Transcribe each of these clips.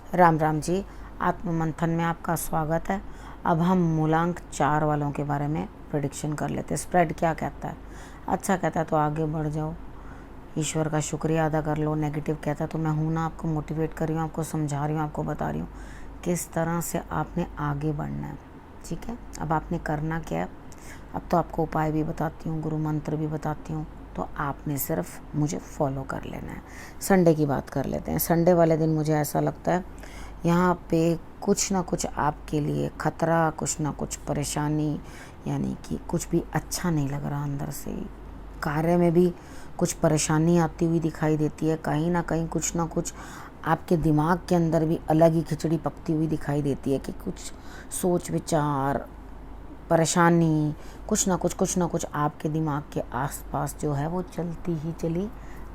राम राम जी। आत्म मंथन में आपका स्वागत है। अब हम मूलांक 4 वालों के बारे में प्रेडिक्शन कर लेते हैं। स्प्रेड क्या कहता है? अच्छा कहता है तो आगे बढ़ जाओ, ईश्वर का शुक्रिया अदा कर लो। नेगेटिव कहता है तो मैं हूँ ना, आपको मोटिवेट कर रही हूँ, आपको समझा रही हूँ, आपको बता रही हूँ किस तरह से आपने आगे बढ़ना है। ठीक है, अब आपने करना क्या है? अब तो आपको उपाय भी बताती हूँ, गुरु मंत्र भी बताती हूँ, तो आपने सिर्फ मुझे फॉलो कर लेना है। संडे की बात कर लेते हैं। संडे वाले दिन मुझे ऐसा लगता है यहाँ पे कुछ ना कुछ आपके लिए खतरा, कुछ ना कुछ परेशानी, यानी कि कुछ भी अच्छा नहीं लग रहा अंदर से। कार्य में भी कुछ परेशानी आती हुई दिखाई देती है। कहीं ना कहीं कुछ ना कुछ आपके दिमाग के अंदर भी अलग ही खिचड़ी पकती हुई दिखाई देती है कि कुछ सोच विचार, परेशानी, कुछ ना कुछ आपके दिमाग के आसपास जो है वो चलती ही चली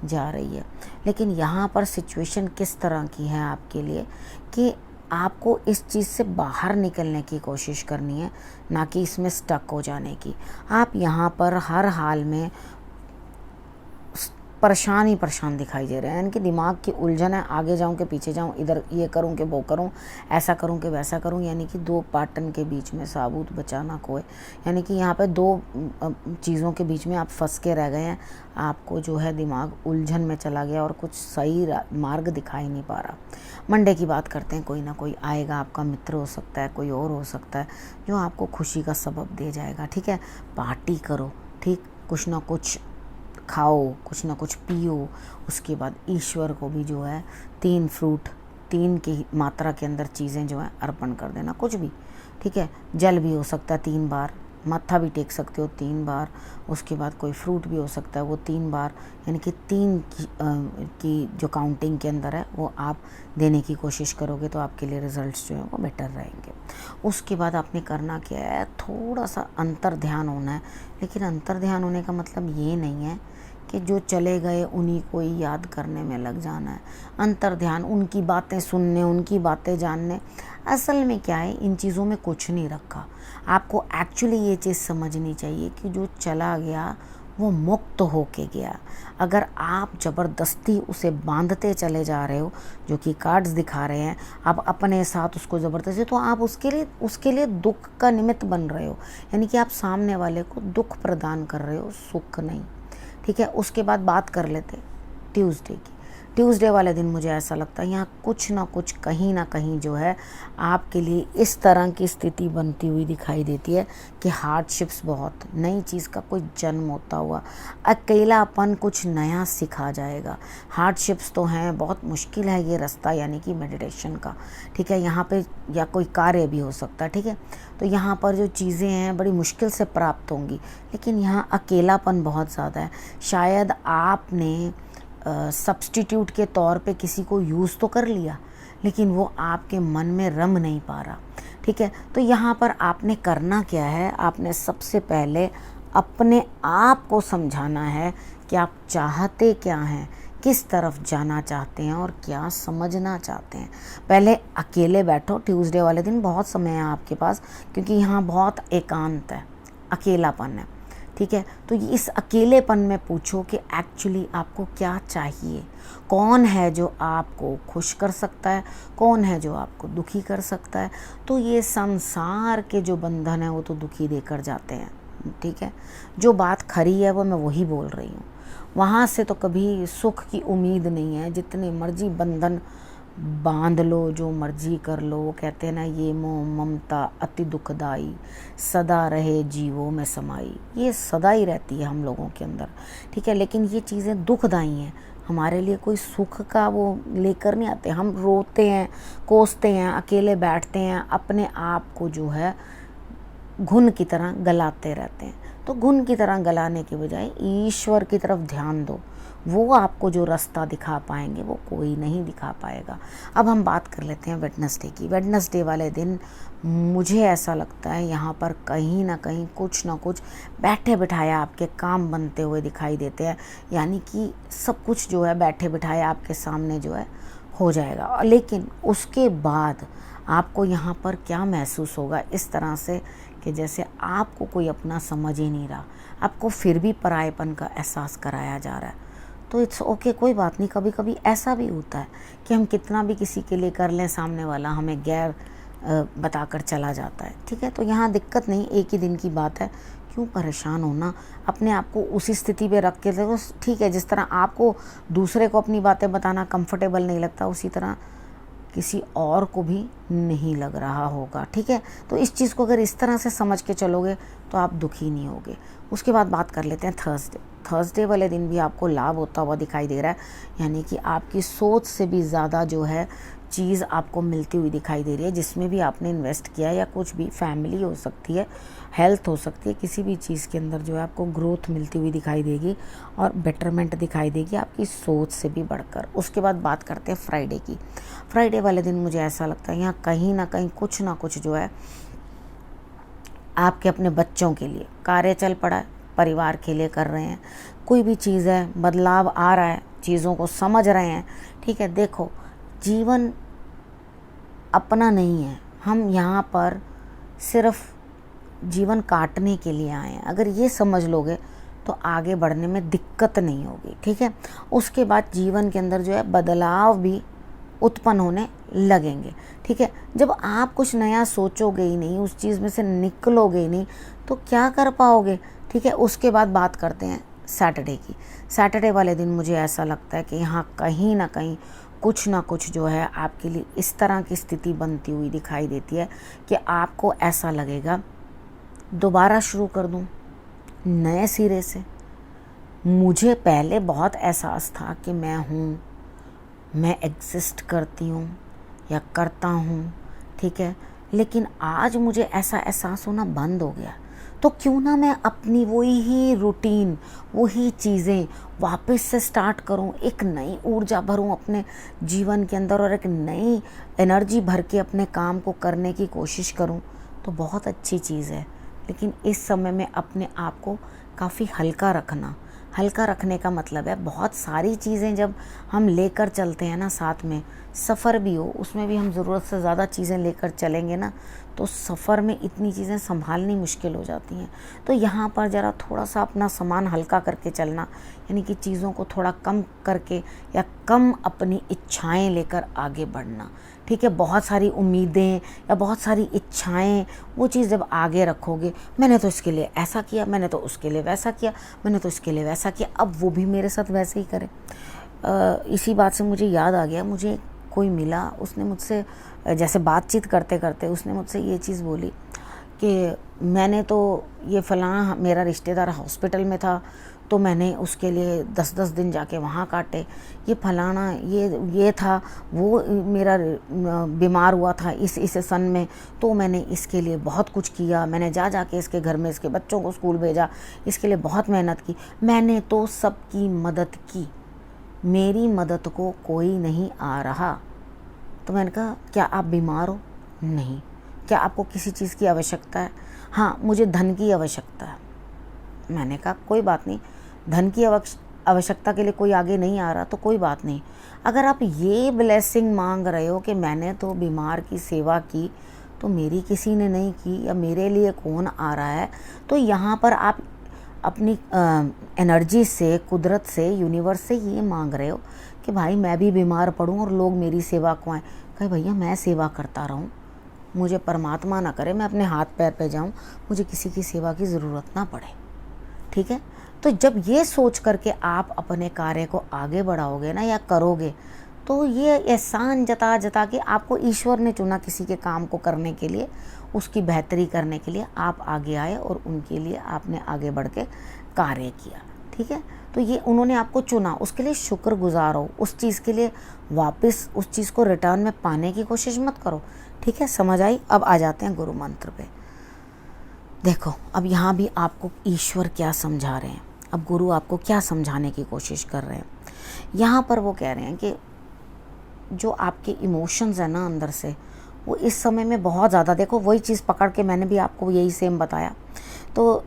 जा रही है। लेकिन यहाँ पर सिचुएशन किस तरह की है आपके लिए कि आपको इस चीज़ से बाहर निकलने की कोशिश करनी है, ना कि इसमें स्टक हो जाने की। आप यहाँ पर हर हाल में परेशान ही परेशान दिखाई दे रहे हैं, यानी कि दिमाग की उलझन है। आगे जाऊं कि पीछे जाऊं, इधर ये करूं कि वो करूं, ऐसा करूं कि वैसा करूं, यानी कि दो पाटन के बीच में साबूत बचाना कोई, यानी कि यहाँ पे दो चीज़ों के बीच में आप फंस के रह गए हैं। आपको जो है दिमाग उलझन में चला गया और कुछ सही मार्ग दिखाई नहीं पा रहा। मंडे की बात करते हैं। कोई ना कोई आएगा, आपका मित्र हो सकता है, कोई और हो सकता है, जो आपको खुशी का सबब दे जाएगा। ठीक है, पार्टी करो, ठीक, कुछ ना कुछ खाओ, कुछ ना कुछ पियो। उसके बाद ईश्वर को भी जो है 3 फ्रूट, 3 की मात्रा के अंदर चीज़ें जो है अर्पण कर देना, कुछ भी। ठीक है, जल भी हो सकता है 3 बार, मत्था भी टेक सकते हो 3 बार। उसके बाद कोई फ्रूट भी हो सकता है वो 3 बार, यानी कि 3 की जो काउंटिंग के अंदर है वो आप देने की कोशिश करोगे तो आपके लिए रिजल्ट्स जो है वो बेटर रहेंगे। उसके बाद आपने करना क्या है, थोड़ा सा अंतर ध्यान होना है। लेकिन अंतर ध्यान होने का मतलब ये नहीं है कि जो चले गए उन्हीं को ही याद करने में लग जाना है। अंतर ध्यान उनकी बातें सुनने, उनकी बातें जानने। असल में क्या है, इन चीज़ों में कुछ नहीं रखा। आपको एक्चुअली ये चीज़ समझनी चाहिए कि जो चला गया वो मुक्त होके गया। अगर आप ज़बरदस्ती उसे बांधते चले जा रहे हो, जो कि कार्ड्स दिखा रहे हैं, आप अपने साथ उसको ज़बरदस्ती, तो आप उसके लिए दुख का निमित्त बन रहे हो, यानी कि आप सामने वाले को दुख प्रदान कर रहे हो, सुख नहीं। ठीक है, उसके बाद बात कर लेते ट्यूसडे की। ट्यूसडे वाले दिन मुझे ऐसा लगता है यहाँ कुछ ना कुछ कहीं ना कहीं जो है आपके लिए इस तरह की स्थिति बनती हुई दिखाई देती है कि हार्डशिप्स बहुत, नई चीज़ का कोई जन्म होता हुआ, अकेलापन कुछ नया सिखा जाएगा। हार्डशिप्स तो हैं, बहुत मुश्किल है ये रास्ता, यानी कि मेडिटेशन का। ठीक है, यहाँ पे या कोई कार्य भी हो सकता है। ठीक है, तो यहाँ पर जो चीज़ें हैं बड़ी मुश्किल से प्राप्त होंगी, लेकिन यहाँ अकेलापन बहुत ज़्यादा है। शायद आपने सब्स्टिट्यूट के तौर पे किसी को यूज़ तो कर लिया, लेकिन वो आपके मन में रम नहीं पा रहा। ठीक है, तो यहाँ पर आपने करना क्या है, आपने सबसे पहले अपने आप को समझाना है कि आप चाहते क्या हैं, किस तरफ जाना चाहते हैं और क्या समझना चाहते हैं। पहले अकेले बैठो। ट्यूसडे वाले दिन बहुत समय है आपके पास, क्योंकि यहाँ बहुत एकांत है, अकेलापन है। ठीक है, तो इस अकेलेपन में पूछो कि एक्चुअली आपको क्या चाहिए, कौन है जो आपको खुश कर सकता है, कौन है जो आपको दुखी कर सकता है। तो ये संसार के जो बंधन है वो तो दुखी देकर जाते हैं। ठीक है, जो बात खरी है वो मैं वही बोल रही हूँ। वहाँ से तो कभी सुख की उम्मीद नहीं है। जितने मर्जी बंधन बांध लो, जो मर्जी कर लो, वो कहते हैं ना, ये मोह ममता अति दुखदाई, सदा रहे जीवों में समाई। ये सदा ही रहती है हम लोगों के अंदर। ठीक है, लेकिन ये चीज़ें दुखदाई हैं, हमारे लिए कोई सुख का वो लेकर नहीं आते। हम रोते हैं, कोसते हैं, अकेले बैठते हैं, अपने आप को जो है घुन की तरह गलाते रहते हैं। तो घुन की तरह गलाने के बजाय ईश्वर की तरफ ध्यान दो, वो आपको जो रास्ता दिखा पाएंगे वो कोई नहीं दिखा पाएगा। अब हम बात कर लेते हैं वेडनेसडे की। वेडनेसडे वाले दिन मुझे ऐसा लगता है यहाँ पर कहीं ना कहीं कुछ ना कुछ बैठे बिठाए आपके काम बनते हुए दिखाई देते हैं, यानी कि सब कुछ जो है बैठे बिठाए आपके सामने जो है हो जाएगा। लेकिन उसके बाद आपको यहाँ पर क्या महसूस होगा, इस तरह से कि जैसे आपको कोई अपना समझ ही नहीं रहा, आपको फिर भी परायेपन का एहसास कराया जा रहा है। तो इट्स ओके, कोई बात नहीं। कभी कभी ऐसा भी होता है कि हम कितना भी किसी के लिए कर लें, सामने वाला हमें गैर बताकर चला जाता है, ठीक है। तो यहाँ दिक्कत नहीं, एक ही दिन की बात है, क्यों परेशान होना। अपने आप को उसी स्थिति पे रख के देखो, ठीक है। जिस तरह आपको दूसरे को अपनी बातें बताना कंफर्टेबल नहीं लगता, उसी तरह किसी और को भी नहीं लग रहा होगा, ठीक है। तो इस चीज़ को अगर इस तरह से समझ के चलोगे तो आप दुखी नहीं होगे। उसके बाद बात कर लेते हैं थर्सडे वाले दिन भी आपको लाभ होता हुआ दिखाई दे रहा है, यानी कि आपकी सोच से भी ज़्यादा जो है चीज़ आपको मिलती हुई दिखाई दे रही है। जिसमें भी आपने इन्वेस्ट किया या कुछ भी, फैमिली हो सकती है, हेल्थ हो सकती है, किसी भी चीज़ के अंदर जो है आपको ग्रोथ मिलती हुई दिखाई देगी और बेटरमेंट दिखाई देगी आपकी सोच से भी बढ़कर। उसके बाद बात करते हैं फ्राइडे की। फ्राइडे वाले दिन मुझे ऐसा लगता है यहाँ कहीं ना कहीं कुछ ना कुछ जो है आपके अपने बच्चों के लिए कार्य चल पड़ा है, परिवार के लिए कर रहे हैं, कोई भी चीज़ है, बदलाव आ रहा है, चीज़ों को समझ रहे हैं, ठीक है। देखो, जीवन अपना नहीं है, हम यहाँ पर सिर्फ जीवन काटने के लिए आए हैं। अगर ये समझ लोगे तो आगे बढ़ने में दिक्कत नहीं होगी, ठीक है। उसके बाद जीवन के अंदर जो है बदलाव भी उत्पन्न होने लगेंगे, ठीक है। जब आप कुछ नया सोचोगे ही नहीं, उस चीज़ में से निकलोगे ही नहीं, तो क्या कर पाओगे, ठीक है। उसके बाद बात करते हैं सैटरडे की। सैटरडे वाले दिन मुझे ऐसा लगता है कि यहाँ कहीं ना कहीं कुछ ना कुछ जो है आपके लिए इस तरह की स्थिति बनती हुई दिखाई देती है कि आपको ऐसा लगेगा दोबारा शुरू कर दूं नए सिरे से। मुझे पहले बहुत एहसास था कि मैं हूँ, मैं एग्जिस्ट करती हूँ या करता हूँ, ठीक है। लेकिन आज मुझे ऐसा एहसास होना बंद हो गया। तो क्यों ना मैं अपनी वही ही रूटीन, वही चीज़ें वापस से स्टार्ट करूं, एक नई ऊर्जा भरूं अपने जीवन के अंदर और एक नई एनर्जी भर के अपने काम को करने की कोशिश करूं, तो बहुत अच्छी चीज़ है। लेकिन इस समय में अपने आप को काफ़ी हल्का रखना, हल्का रखने का मतलब है बहुत सारी चीज़ें जब हम लेकर चलते हैं ना, साथ में सफ़र भी हो, उसमें भी हम ज़रूरत से ज़्यादा चीज़ें लेकर चलेंगे ना, तो सफ़र में इतनी चीज़ें संभालनी मुश्किल हो जाती हैं। तो यहाँ पर ज़रा थोड़ा सा अपना सामान हल्का करके चलना, यानी कि चीज़ों को थोड़ा कम करके या कम अपनी इच्छाएं लेकर आगे बढ़ना, ठीक है। बहुत सारी उम्मीदें या बहुत सारी इच्छाएं, वो चीज़ जब आगे रखोगे, मैंने तो इसके लिए ऐसा किया, मैंने तो उसके लिए वैसा किया, मैंने तो इसके लिए वैसा किया, अब वो भी मेरे साथ वैसे ही करे। इसी बात से मुझे याद आ गया, मुझे कोई मिला, उसने मुझसे जैसे बातचीत करते करते उसने मुझसे ये चीज़ बोली कि मैंने तो ये फ़लाँ, मेरा रिश्तेदार हॉस्पिटल में था तो मैंने उसके लिए 10-10 दिन जाके वहाँ काटे, ये फलाना ये था, वो मेरा बीमार हुआ था इस सन में, तो मैंने इसके लिए बहुत कुछ किया, मैंने जा के इसके घर में इसके बच्चों को स्कूल भेजा, इसके लिए बहुत मेहनत की, मैंने तो सबकी मदद की, मेरी मदद को कोई नहीं आ रहा। तो मैंने कहा, क्या आप बीमार हो? नहीं। क्या आपको किसी चीज़ की आवश्यकता है? हाँ, मुझे धन की आवश्यकता है। मैंने कहा, कोई बात नहीं, धन की आवश्यकता के लिए कोई आगे नहीं आ रहा तो कोई बात नहीं। अगर आप ये ब्लेसिंग मांग रहे हो कि मैंने तो बीमार की सेवा की, तो मेरी किसी ने नहीं की, या मेरे लिए कौन आ रहा है, तो यहाँ पर आप अपनी एनर्जी से, कुदरत से, यूनिवर्स से ये मांग रहे हो कि भाई मैं भी बीमार पड़ूं और लोग मेरी सेवा को आएँ। कहे भैया मैं सेवा करता रहूं, मुझे परमात्मा ना करे मैं अपने हाथ पैर पे जाऊं, मुझे किसी की सेवा की ज़रूरत ना पड़े, ठीक है। तो जब ये सोच करके आप अपने कार्य को आगे बढ़ाओगे ना या करोगे, तो ये एहसान जता के आपको ईश्वर ने चुना किसी के काम को करने के लिए, उसकी बेहतरी करने के लिए आप आगे आए और उनके लिए आपने आगे बढ़ के कार्य किया, ठीक है। तो ये उन्होंने आपको चुना, उसके लिए शुक्रगुजार हो, उस चीज़ के लिए वापस उस चीज़ को रिटर्न में पाने की कोशिश मत करो, ठीक है। समझ आई? अब आ जाते हैं गुरु मंत्र पे। देखो, अब यहाँ भी आपको ईश्वर क्या समझा रहे हैं, अब गुरु आपको क्या समझाने की कोशिश कर रहे हैं। यहाँ पर वो कह रहे हैं कि जो आपके इमोशंस है ना अंदर से, वो इस समय में बहुत ज़्यादा, देखो वही चीज़ पकड़ के मैंने भी आपको यही सेम बताया। तो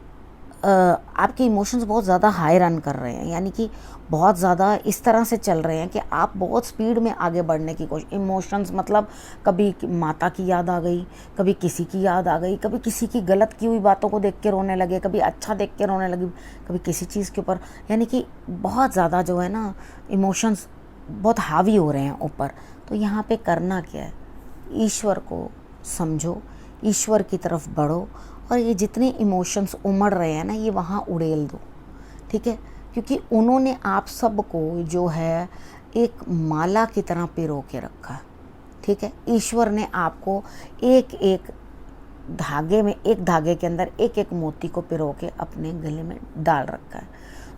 आपके इमोशंस बहुत ज़्यादा हाई रन कर रहे हैं, यानी कि बहुत ज़्यादा इस तरह से चल रहे हैं कि आप बहुत स्पीड में आगे बढ़ने की कोशिश। इमोशंस मतलब कभी माता की याद आ गई, कभी किसी की याद आ गई, कभी किसी की गलत की हुई बातों को देख के रोने लगे, कभी अच्छा देख के रोने लगी, कभी किसी चीज़ के ऊपर, यानी कि बहुत ज़्यादा जो है ना इमोशंस बहुत हावी हो रहे हैं ऊपर। तो यहाँ पे करना क्या है, ईश्वर को समझो, ईश्वर की तरफ बढ़ो, और ये जितने इमोशंस उमड़ रहे हैं ना ये वहाँ उड़ेल दो, ठीक है। क्योंकि उन्होंने आप सबको जो है एक माला की तरह पिरो के रखा है, ठीक है। ईश्वर ने आपको एक एक धागे में, एक धागे के अंदर एक एक मोती को पिरो के अपने गले में डाल रखा है।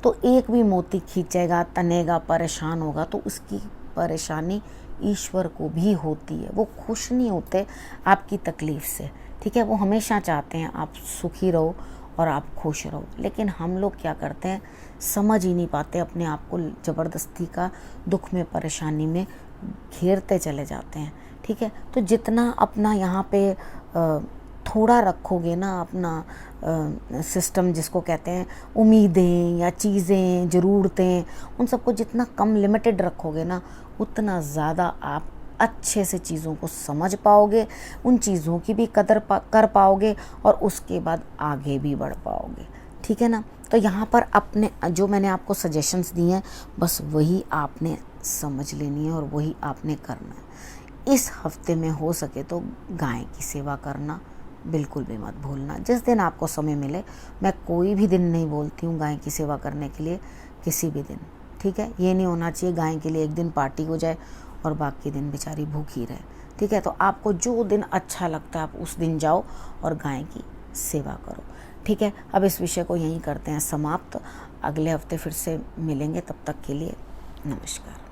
तो एक भी मोती खींचेगा, तनेगा, परेशान होगा तो उसकी परेशानी ईश्वर को भी होती है। वो खुश नहीं होते आपकी तकलीफ़ से, ठीक है। वो हमेशा चाहते हैं आप सुखी रहो और आप खुश रहो, लेकिन हम लोग क्या करते हैं, समझ ही नहीं पाते, अपने आप को ज़बरदस्ती का दुख में, परेशानी में घेरते चले जाते हैं, ठीक है। तो जितना अपना यहाँ पे थोड़ा रखोगे ना अपना सिस्टम, जिसको कहते हैं उम्मीदें या चीज़ें, ज़रूरतें, उन सबको जितना कम लिमिटेड रखोगे ना, उतना ज़्यादा आप अच्छे से चीज़ों को समझ पाओगे, उन चीज़ों की भी कदर कर पाओगे और उसके बाद आगे भी बढ़ पाओगे, ठीक है ना। तो यहाँ पर अपने जो मैंने आपको सजेशंस दिए हैं बस वही आपने समझ लेनी है और वही आपने करना है। इस हफ्ते में हो सके तो गाय की सेवा करना बिल्कुल भी मत भूलना। जिस दिन आपको समय मिले, मैं कोई भी दिन नहीं बोलती हूँ गाय की सेवा करने के लिए, किसी भी दिन, ठीक है। ये नहीं होना चाहिए गाय के लिए एक दिन पार्टी हो जाए और बाकी दिन बेचारी भूखी रहे, ठीक है। तो आपको जो दिन अच्छा लगता है आप उस दिन जाओ और गाय की सेवा करो, ठीक है। अब इस विषय को यहीं करते हैं समाप्त, अगले हफ्ते फिर से मिलेंगे, तब तक के लिए नमस्कार।